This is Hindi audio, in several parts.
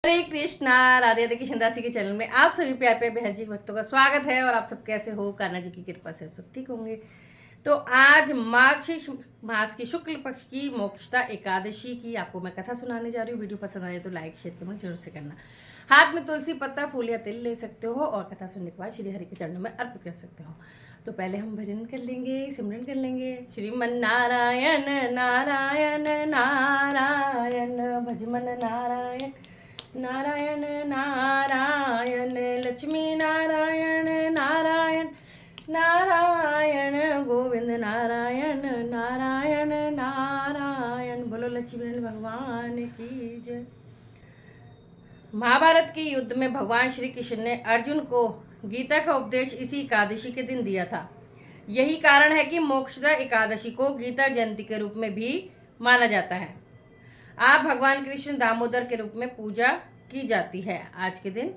हरे कृष्णा। राधे राधे कृष्ण राशि के चैनल में आप सभी प्यार प्यारे बहन जी भक्तों का स्वागत है। और आप सब कैसे हो? कान्हा जी की कृपा से आप सब ठीक होंगे। तो आज मार्गशीर्ष मास की शुक्ल पक्ष की मोक्षदा एकादशी की आपको मैं कथा सुनाने जा रही हूँ। वीडियो पसंद आए तो लाइक शेयर कमेंट जरूर से करना। हाथ में तुलसी पत्ता फूल या तिल ले सकते हो और कथा सुनने के बाद श्री हरि के चरणों में अर्पित कर सकते हो। तो पहले हम भजन कर लेंगे, सिमरन कर लेंगे। श्रीमन नारायण नारायण नारायण भजमन नारायण नारायण नारायण लक्ष्मी नारायण नारायण नारायण गोविंद नारायण नारायण नारायण। बोलो लक्ष्मी भगवान की जय। महाभारत के युद्ध में भगवान श्री कृष्ण ने अर्जुन को गीता का उपदेश इसी एकादशी के दिन दिया था। यही कारण है कि मोक्षदा एकादशी को गीता जयंती के रूप में भी माना जाता है। आप भगवान कृष्ण दामोदर के रूप में पूजा की जाती है। आज के दिन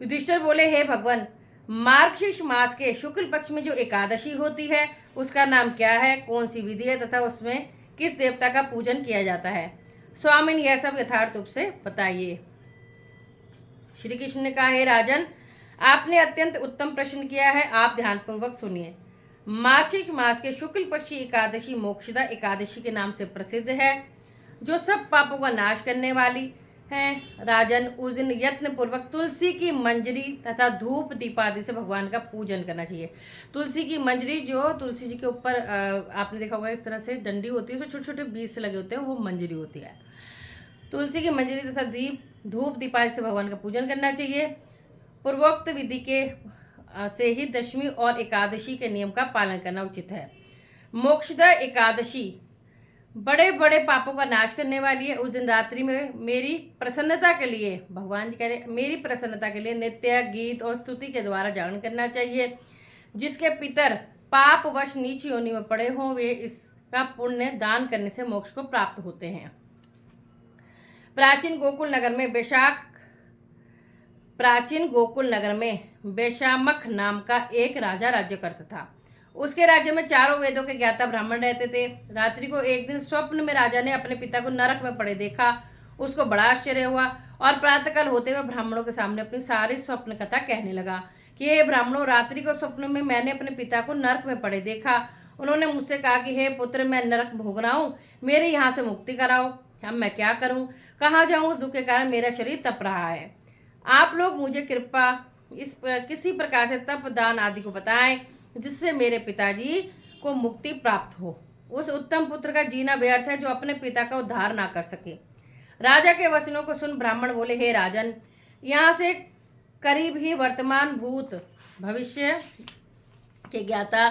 युधिष्ठिर बोले, हे भगवान, मार्गशीर्ष मास के शुक्ल पक्ष में जो एकादशी होती है उसका नाम क्या है, कौन सी विधि है तथा उसमें किस देवता का पूजन किया जाता है? स्वामिन, यह सब यथार्थ रूप से बताइए। श्री कृष्ण ने कहा, हे राजन, आपने अत्यंत उत्तम प्रश्न किया है। आप ध्यानपूर्वक सुनिए। मार्गशीर्ष मास के शुक्ल पक्षी एकादशी मोक्षदा एकादशी के नाम से प्रसिद्ध है, जो सब पापों का नाश करने वाली है। राजन, उस दिन यत्न पूर्वक तुलसी की मंजरी तथा धूप दीप आदि से भगवान का पूजन करना चाहिए। तुलसी की मंजरी, जो तुलसी जी के ऊपर आपने देखा होगा इस तरह से डंडी होती है, उसमें छोटे छोटे बीज से लगे होते हैं, वो मंजरी होती है। तुलसी की मंजरी तथा धूप दीप आदि से भगवान का पूजन करना चाहिए। पूर्वोक्त विधि के से ही दशमी और एकादशी के नियम का पालन करना उचित है। मोक्षदा एकादशी बड़े बड़े पापों का नाश करने वाली है। उस दिन रात्रि में मेरी प्रसन्नता के लिए, भगवान जी कह रहे, मेरी प्रसन्नता के लिए नित्य गीत और स्तुति के द्वारा जागरण करना चाहिए। जिसके पितर पापवश नीच योनि में पड़े हों, वे इसका पुण्य दान करने से मोक्ष को प्राप्त होते हैं। प्राचीन गोकुल नगर में बेशामक नाम का एक राजा राज्य करता था। उसके राज्य में चारों वेदों के ज्ञाता ब्राह्मण रहते थे। रात्रि को एक दिन स्वप्न में राजा ने अपने पिता को नरक में पड़े देखा। उसको बड़ा आश्चर्य हुआ और प्रातःकाल होते हुए ब्राह्मणों के सामने अपनी सारी स्वप्न कथा कहने लगा कि हे ब्राह्मणों, रात्रि को स्वप्न में मैंने अपने पिता को नरक में पड़े देखा। उन्होंने मुझसे कहा कि हे पुत्र, मैं नरक भोग रहा हूँ, मेरे यहाँ से मुक्ति कराओ। अब मैं क्या करूँ, कहाँ जाऊँ? उस दुख के कारण मेरा शरीर तप रहा है। आप लोग मुझे कृपा किसी प्रकार से तप दान आदि को बताएं, जिससे मेरे पिताजी को मुक्ति प्राप्त हो। उस उत्तम पुत्र का जीना व्यर्थ है जो अपने पिता का उद्धार ना कर सके। राजा के वचनों को सुन ब्राह्मण बोले, हे राजन, यहाँ से करीब ही वर्तमान भूत भविष्य के ज्ञाता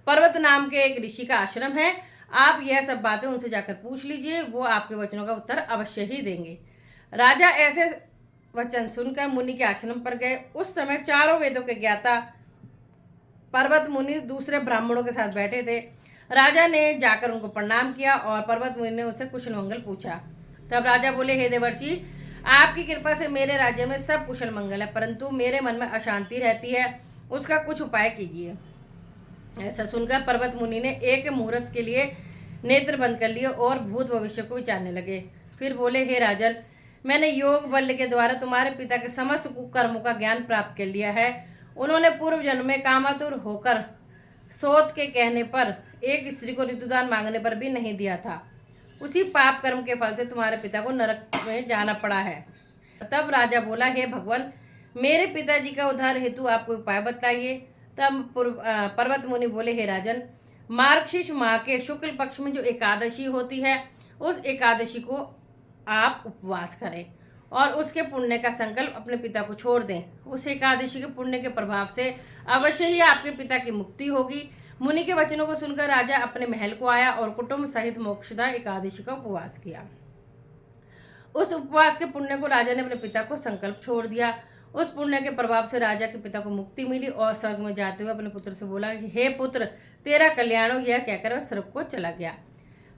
पर्वत नाम के एक ऋषि का आश्रम है। आप यह सब बातें उनसे जाकर पूछ लीजिए, वो आपके वचनों का उत्तर अवश्य ही देंगे। राजा ऐसे वचन सुनकर मुनि के आश्रम पर गए। उस समय चारों वेदों के ज्ञाता पर्वत मुनि दूसरे ब्राह्मणों के साथ बैठे थे। राजा ने जाकर उनको प्रणाम किया और पर्वत मुनि ने उससे कुशल मंगल पूछा। तब राजा बोले, हे देवर्षि, आपकी कृपा से मेरे राज्य में सब कुशल मंगल है, परंतु मेरे मन में अशांति रहती है, उसका कुछ उपाय कीजिए। ऐसा सुनकर पर्वत मुनि ने एक मुहूर्त के लिए नेत्र बंद कर लिए और भूत भविष्य को विचारने लगे। फिर बोले, हे राजन, मैंने योग बल के द्वारा तुम्हारे पिता के समस्त कुकर्मों का ज्ञान प्राप्त कर लिया है। उन्होंने पूर्व जन्म में कामातुर होकर सोत के कहने पर एक स्त्री को ऋतुदान मांगने पर भी नहीं दिया था। उसी पाप कर्म के फल से तुम्हारे पिता को नरक में जाना पड़ा है। तब राजा बोला, हे भगवान, मेरे पिताजी का उद्धार हेतु आप कोई उपाय बताइए। तब पर्वत मुनि बोले, हे राजन, मार्गशीर्ष माह के शुक्ल पक्ष में जो एकादशी होती है, उस एकादशी को आप उपवास करें और उसके पुण्य का संकल्प अपने पिता को छोड़ दें। उस एकादशी के पुण्य के प्रभाव से अवश्य ही आपके पिता की मुक्ति होगी। मुनि के वचनों को सुनकर राजा अपने महल को आया और कुटुंब सहित मोक्षदा एकादशी का उपवास किया। उस उपवास के पुण्य को राजा ने अपने पिता को संकल्प छोड़ दिया। उस पुण्य के प्रभाव से राजा के पिता को मुक्ति मिली और स्वर्ग में जाते हुए अपने पुत्र से बोला कि हे पुत्र, तेरा कल्याण हो। यह कहकर वह स्वर्ग को चला गया।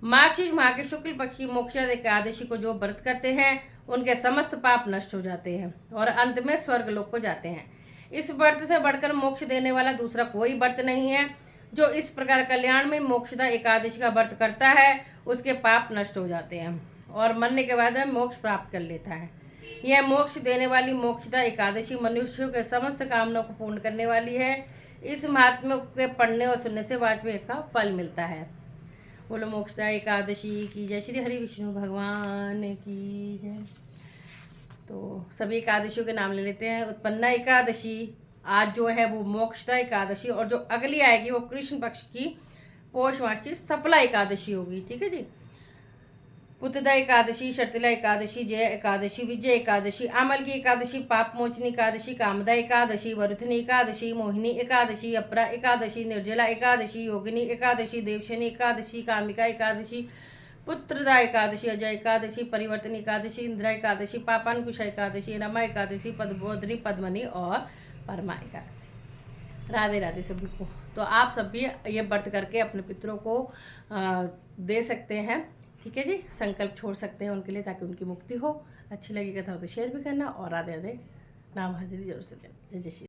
मार्गशीर्ष माह के शुक्ल पक्ष की मोक्षदा एकादशी को जो व्रत करते हैं, उनके समस्त पाप नष्ट हो जाते हैं और अंत में स्वर्ग लोक को जाते हैं। इस व्रत से बढ़कर मोक्ष देने वाला दूसरा कोई व्रत नहीं है। जो इस प्रकार कल्याण में मोक्षदा एकादशी का व्रत करता है, उसके पाप नष्ट हो जाते हैं और मरने के बाद वह मोक्ष प्राप्त कर लेता है। यह मोक्ष देने वाली मोक्षदा एकादशी मनुष्यों के समस्त कामनाओं को पूर्ण करने वाली है। इस महात्म्य के पढ़ने और सुनने से वाजपेयी का फल मिलता है। बोलो मोक्षदा एकादशी की जय। श्री हरि विष्णु भगवान की जय। तो सभी एकादशियों के नाम ले लेते हैं। उत्पन्ना एकादशी आज जो है वो मोक्षदा एकादशी, और जो अगली आएगी वो कृष्ण पक्ष की पौष मास की सफला एकादशी होगी। ठीक है जी। पुत्रदा एकादशी, शर्तिला एकादशी, जय एकादशी, विजय एकादशी, आमल की एकादशी, पाप मोचनी एकादशी, कामदा एकादशी, वरुथनी एकादशी, मोहिनी एकादशी, अपरा एकादशी, निर्जला एकादशी, योगिनी एकादशी, देवशनी एकादशी, कामिका एकादशी, पुत्रदा एकादशी, अजय एकादशी, परिवर्तन एकादशी, इंदिरा एकादशी, पापानकुशा एकादशी, रमा एकादशी, पद्मोदरी, पद्मनी और परमा एकादशी। राधे राधे सभी को। तो आप सभी ये व्रत करके अपने पितरों को दे सकते हैं। ठीक है जी। संकल्प छोड़ सकते हैं उनके लिए, ताकि उनकी मुक्ति हो। अच्छी लगी कथा हो तो शेयर भी करना, और राधे राधे नाम हाजिरी जरूर से देना। जय श्री